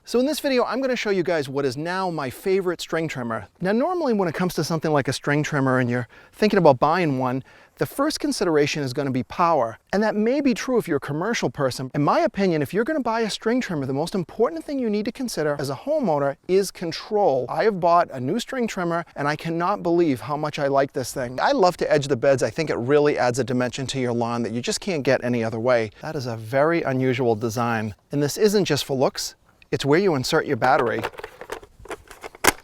So in this video, I'm going to show you guys what is now my favorite string trimmer. Now normally when it comes to something like a string trimmer and you're thinking about buying one, the first consideration is going to be power. And that may be true if you're a commercial person. In my opinion, if you're going to buy a string trimmer, the most important thing you need to consider as a homeowner is control. I have bought a new string trimmer and I cannot believe how much I like this thing. I love to edge the beds. I think it really adds a dimension to your lawn that you just can't get any other way. That is a very unusual design. And this isn't just for looks. It's where you insert your battery.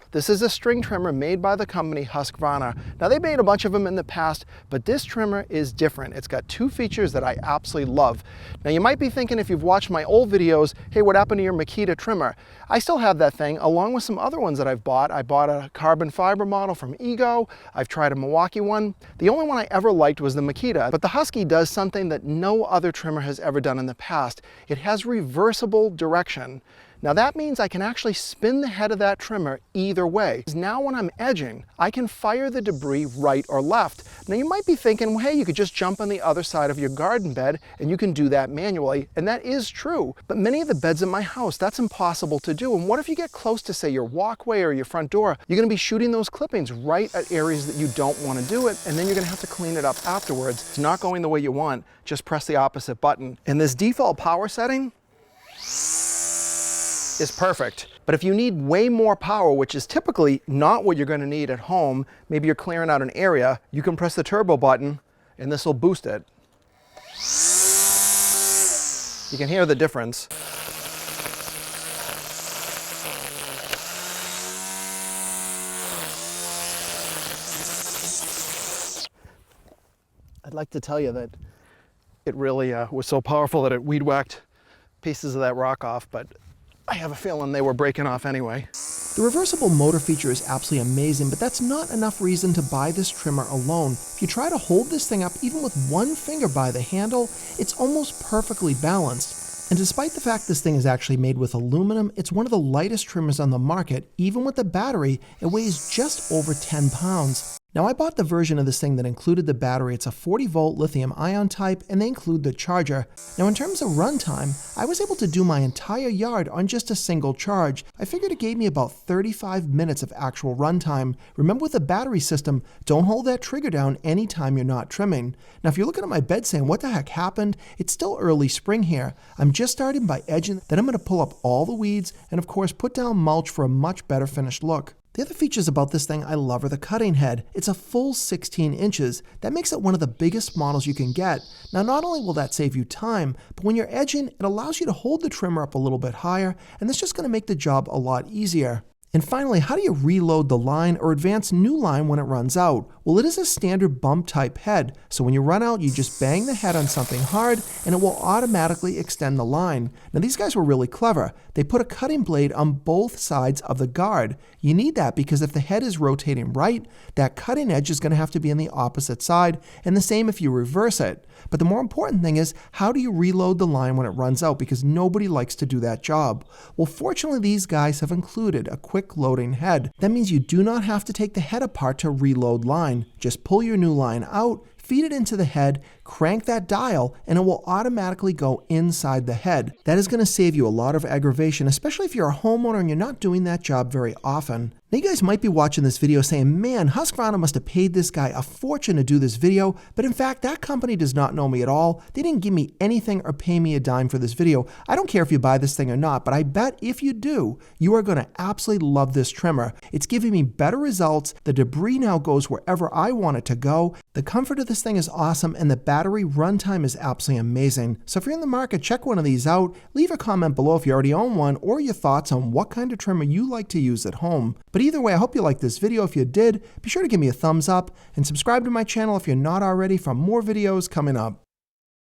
This is a string trimmer made by the company Husqvarna. Now they made a bunch of them in the past, but this trimmer is different. It's got two features that I absolutely love. Now you might be thinking if you've watched my old videos, hey, what happened to your Makita trimmer? I still have that thing along with some other ones that I've bought. I bought a carbon fiber model from Ego. I've tried a Milwaukee one. The only one I ever liked was the Makita, but the Husky does something that no other trimmer has ever done in the past. It has reversible direction. Now that means I can actually spin the head of that trimmer either way. Now when I'm edging, I can fire the debris right or left. Now you might be thinking, well, hey, you could just jump on the other side of your garden bed and you can do that manually, and that is true. But many of the beds in my house, that's impossible to do. And what if you get close to, say, your walkway or your front door? You're gonna be shooting those clippings right at areas that you don't wanna do it, and then you're gonna have to clean it up afterwards. It's not going the way you want, just press the opposite button. And this default power setting is perfect. But if you need way more power, which is typically not what you're going to need at home, maybe you're clearing out an area, you can press the turbo button and this will boost it. You can hear the difference. I'd like to tell you that it really was so powerful that it weed whacked pieces of that rock off, but I have a feeling they were breaking off anyway. The reversible motor feature is absolutely amazing, but that's not enough reason to buy this trimmer alone. If you try to hold this thing up even with one finger by the handle, it's almost perfectly balanced. And despite the fact this thing is actually made with aluminum, it's one of the lightest trimmers on the market. Even with the battery, it weighs just over 10 pounds. Now I bought the version of this thing that included the battery. It's a 40-volt lithium-ion type, and they include the charger. Now in terms of runtime, I was able to do my entire yard on just a single charge. I figured it gave me about 35 minutes of actual runtime. Remember, with the battery system, don't hold that trigger down anytime you're not trimming. Now if you're looking at my bed saying, what the heck happened? It's still early spring here. I'm just starting by edging, then I'm going to pull up all the weeds and of course put down mulch for a much better finished look. The other features about this thing I love are the cutting head. It's a full 16 inches. That makes it one of the biggest models you can get. Now not only will that save you time, but when you're edging, it allows you to hold the trimmer up a little bit higher, and that's just going to make the job a lot easier. And finally, how do you reload the line or advance new line when it runs out? Well, it is a standard bump type head, so when you run out, you just bang the head on something hard and it will automatically extend the line. Now these guys were really clever. They put a cutting blade on both sides of the guard. You need that because if the head is rotating right, that cutting edge is going to have to be on the opposite side, and the same if you reverse it. But the more important thing is, how do you reload the line when it runs out? Because nobody likes to do that job. Well, fortunately, these guys have included a quick loading head. That means you do not have to take the head apart to reload line. Just pull your new line out, feed it into the head, crank that dial, and it will automatically go inside the head. That is going to save you a lot of aggravation, especially if you're a homeowner and you're not doing that job very often. Now you guys might be watching this video saying, man, Husqvarna must have paid this guy a fortune to do this video, but in fact, that company does not know me at all. They didn't give me anything or pay me a dime for this video. I don't care if you buy this thing or not, but I bet if you do, you are going to absolutely love this trimmer. It's giving me better results. The debris now goes wherever I want it to go. The comfort of this thing is awesome, and the battery runtime is absolutely amazing. So if you're in the market, check one of these out. Leave a comment below if you already own one, or your thoughts on what kind of trimmer you like to use at home. But either way, I hope you liked this video. If you did, be sure to give me a thumbs up and subscribe to my channel if you're not already for more videos coming up.